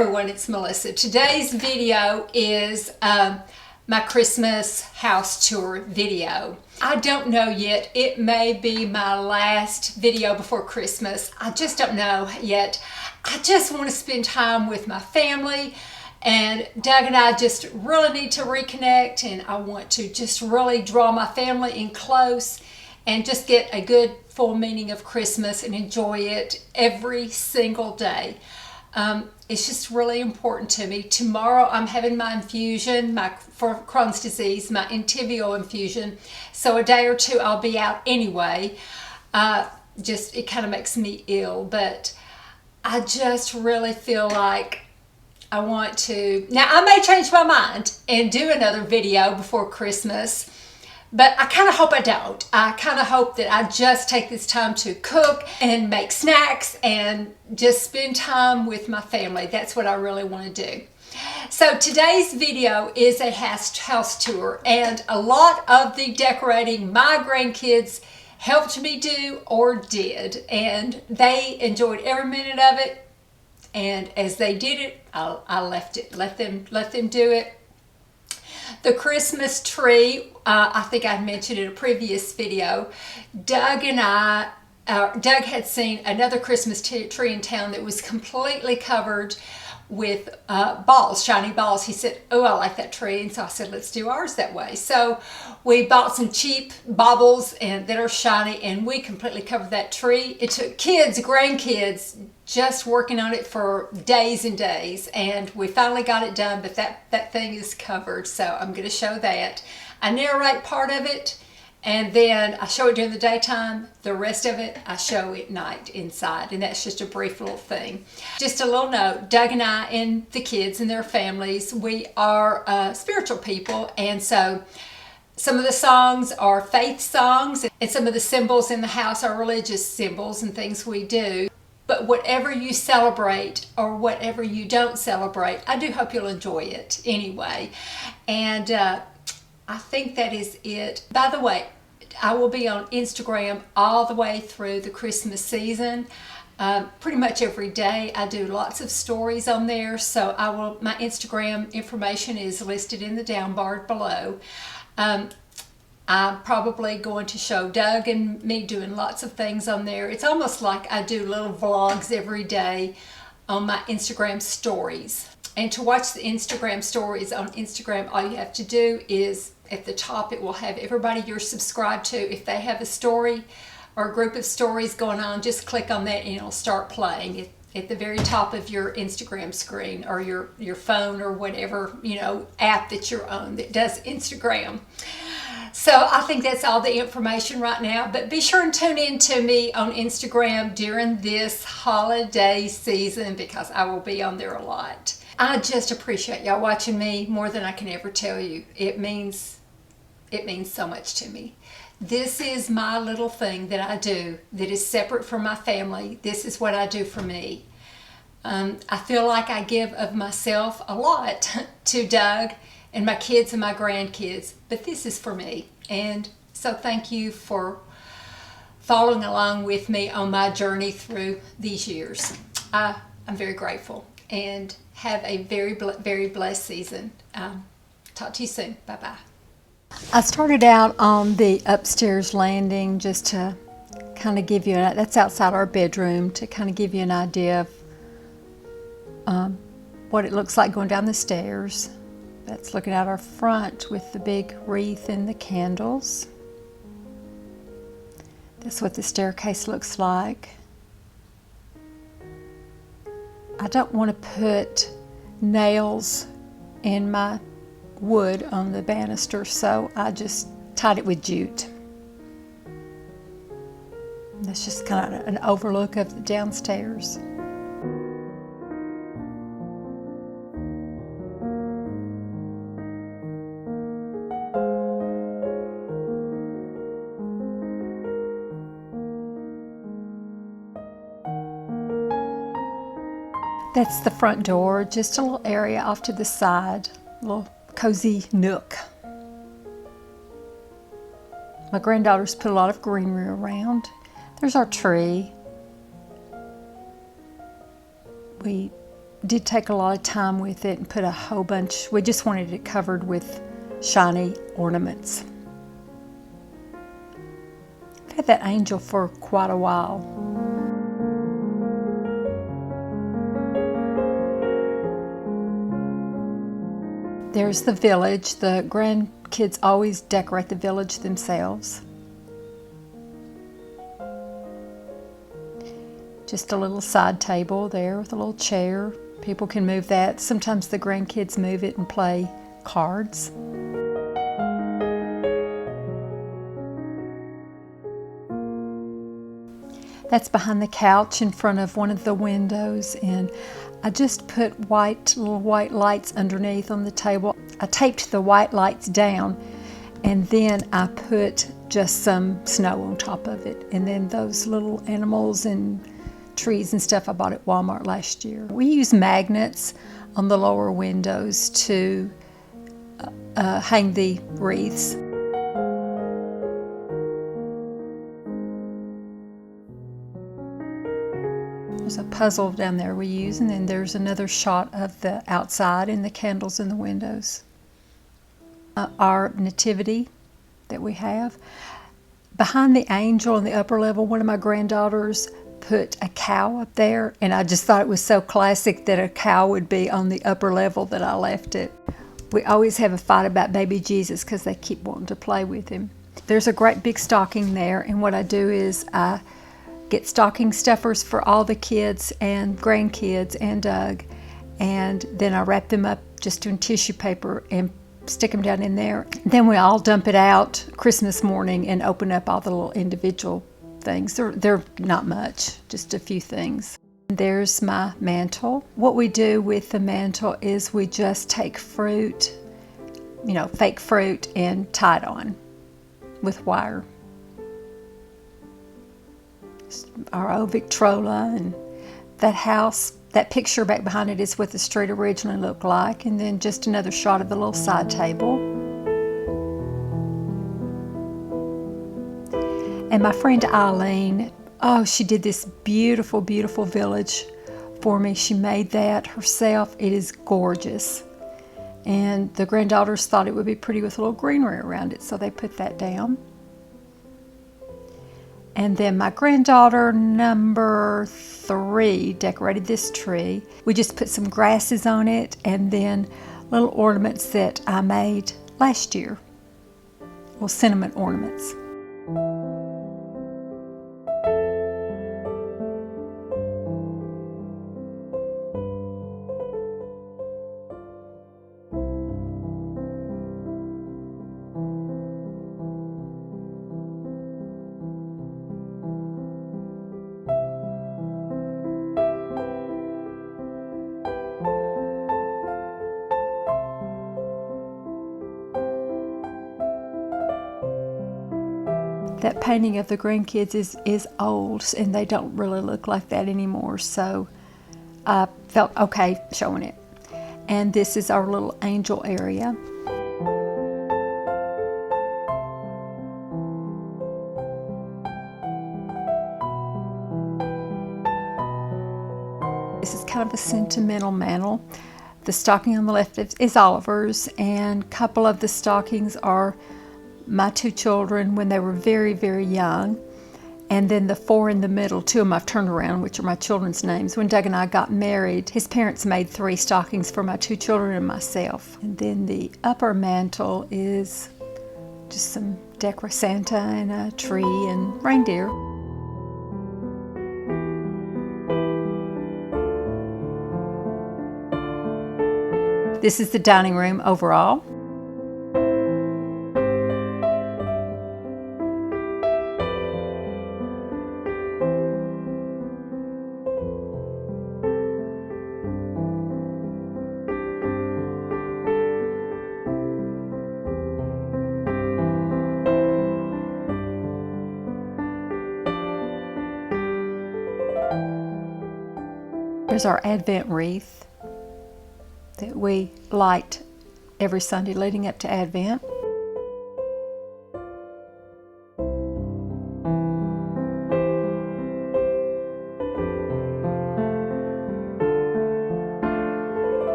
everyone, it's Melissa. Today's video is my Christmas house tour video. I don't know yet. It may be my last video before Christmas. I just don't know yet. I just want to spend time with my family, and Doug and I just really need to reconnect, and I want to just really draw my family in close and just get a good full meaning of Christmas and enjoy it every single day. It's just really important to me. Tomorrow I'm having my infusion, for Crohn's disease, my Entyvio infusion. So a day or two I'll be out anyway. It kind of makes me ill, but I just really feel like I want to. Now I may change my mind and do another video before Christmas, but I kind of hope I don't. I kind of hope that I just take this time to cook and make snacks and just spend time with my family. That's what I really want to do. So today's video is a house tour, and a lot of the decorating my grandkids helped me do or did, and they enjoyed every minute of it. And as they did it, I let them do it. The Christmas tree, I think I mentioned in a previous video, Doug had seen another Christmas tree in town that was completely covered with balls, shiny balls. He said, "Oh, I like that tree." And so I said, "Let's do ours that way." So we bought some cheap baubles that are shiny, and we completely covered that tree. It took grandkids, just working on it for days and days, and we finally got it done, but that thing is covered, so I'm going to show that. I narrate part of it, and then I show it during the daytime. The rest of it I show at night inside, and that's just a brief little thing. Just a little note, Doug and I and the kids and their families, we are spiritual people, and so some of the songs are faith songs, and some of the symbols in the house are religious symbols and things we do. But whatever you celebrate or whatever you don't celebrate, I do hope you'll enjoy it anyway. And I think that is it. By the way, I will be on Instagram all the way through the Christmas season. Pretty much every day. I do lots of stories on there, so my Instagram information is listed in the down bar below. I'm probably going to show Doug and me doing lots of things on there. It's almost like I do little vlogs every day on my Instagram stories. And to watch the Instagram stories on Instagram, all you have to do is at the top, it will have everybody you're subscribed to. If they have a story or a group of stories going on, just click on that and it'll start playing at the very top of your Instagram screen, or your phone, or whatever, app that you're on that does Instagram. So I think that's all the information right now, but be sure and tune in to me on Instagram during this holiday season, because I will be on there a lot. I just appreciate y'all watching me more than I can ever tell you. It means so much to me. This is my little thing that I do that is separate from my family. This is what I do for me. I feel like I give of myself a lot to Doug and my kids and my grandkids, but this is for me. And so thank you for following along with me on my journey through these years. I'm very grateful, and have a very, very blessed season. Talk to you soon. Bye-bye. I started out on the upstairs landing just to kind of give you, that's outside our bedroom, to kind of give you an idea of what it looks like going down the stairs. That's looking out our front with the big wreath and the candles. That's what the staircase looks like. I don't want to put nails in my wood on the banister, so I just tied it with jute. That's just kind of an overlook of the downstairs. That's the front door, just a little area off to the side, a little cozy nook. My granddaughters put a lot of greenery around. There's our tree. We did take a lot of time with it and put a whole bunch. We just wanted it covered with shiny ornaments. I've had that angel for quite a while. There's the village. The grandkids always decorate the village themselves. Just a little side table there with a little chair. People can move that. Sometimes the grandkids move it and play cards. That's behind the couch in front of one of the windows, and I just put little white lights underneath on the table. I taped the white lights down, and then I put just some snow on top of it. And then those little animals and trees and stuff I bought at Walmart last year. We use magnets on the lower windows to hang the wreaths. There's a puzzle down there we use, and then there's another shot of the outside and the candles in the windows. Our Nativity that we have. Behind the angel on the upper level, one of my granddaughters put a cow up there, and I just thought it was so classic that a cow would be on the upper level that I left it. We always have a fight about baby Jesus because they keep wanting to play with him. There's a great big stocking there, and what I do is I get stocking stuffers for all the kids and grandkids and Doug, and then I wrap them up just in tissue paper and stick them down in there. Then we all dump it out Christmas morning and open up all the little individual things. They're not much, just a few things. There's my mantle. What we do with the mantle is we just take fruit, fake fruit, and tie it on with wire. Our old Victrola, and that house, that picture back behind it is what the street originally looked like, and then just another shot of the little side table. And my friend Eileen, she did this beautiful, beautiful village for me. She made that herself. It is gorgeous. And the granddaughters thought it would be pretty with a little greenery around it, so they put that down. And then my granddaughter number 3 decorated this tree. We just put some grasses on it and then little ornaments that I made last year. Little cinnamon ornaments. That painting of the grandkids is old, and they don't really look like that anymore, so I felt okay showing it. And this is our little angel area. This is kind of a sentimental mantle. The stocking on the left is Oliver's, and a couple of the stockings are my 2 children when they were very, very young. And then the 4 in the middle, 2 of them I've turned around, which are my children's names. When Doug and I got married, his parents made 3 stockings for my 2 children and myself. And then the upper mantle is just some Santa and a tree and reindeer. This is the dining room overall. There's our Advent wreath that we light every Sunday leading up to Advent.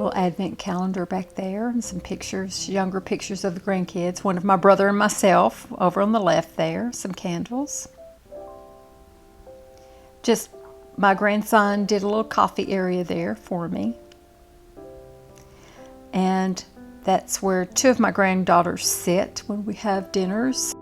little advent calendar back there and some pictures, younger pictures of the grandkids. One of my brother and myself over on the left there. Some candles. Just my grandson did a little coffee area there for me. And that's where two of my granddaughters sit when we have dinners.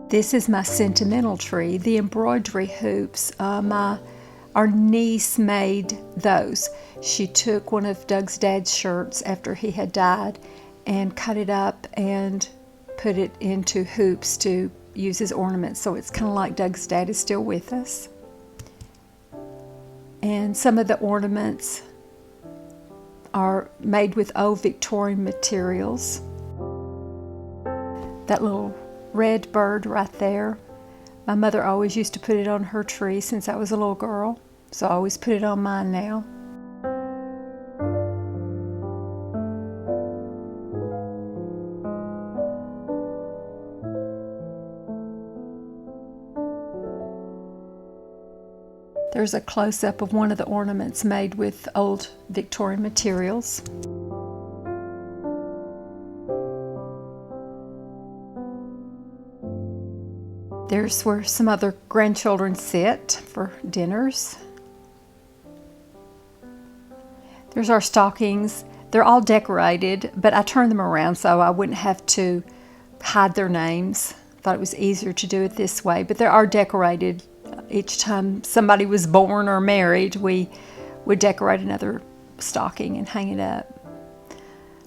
This is my sentimental tree, the embroidery hoops. Our niece made those. She took one of Doug's dad's shirts after he had died and cut it up and put it into hoops to use as ornaments. So it's kind of like Doug's dad is still with us. And some of the ornaments are made with old Victorian materials. That little red bird right there. My mother always used to put it on her tree since I was a little girl, so I always put it on mine now. There's a close-up of one of the ornaments made with old Victorian materials. There's where some other grandchildren sit for dinners. There's our stockings. They're all decorated, but I turned them around so I wouldn't have to hide their names. Thought it was easier to do it this way, but they are decorated. Each time somebody was born or married, we would decorate another stocking and hang it up.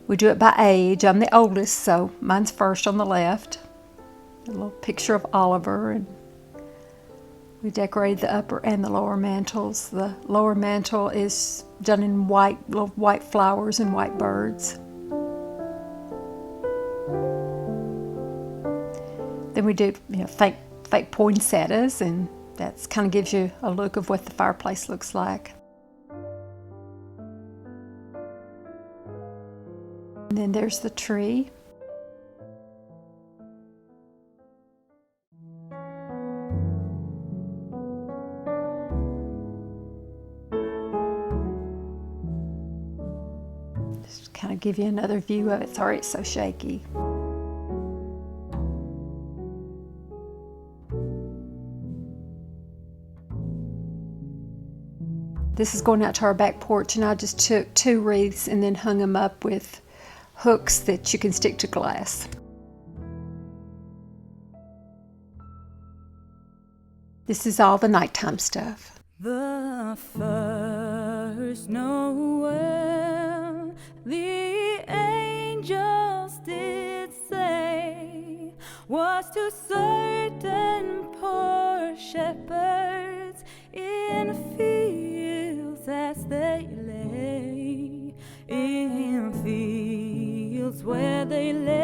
We do it by age. I'm the oldest, so mine's first on the left. A little picture of Oliver, and we decorated the upper and the lower mantles. The lower mantle is done in white, little white flowers and white birds. Then we do, fake poinsettias, and that kind of gives you a look of what the fireplace looks like. And then there's the tree. Just kind of give you another view of it. Sorry it's so shaky. This is going out to our back porch, and I just took 2 wreaths and then hung them up with hooks that you can stick to glass. This is all the nighttime stuff. The first Noel, the angels did say, was to certain poor shepherds in fields as they lay, in fields where they lay.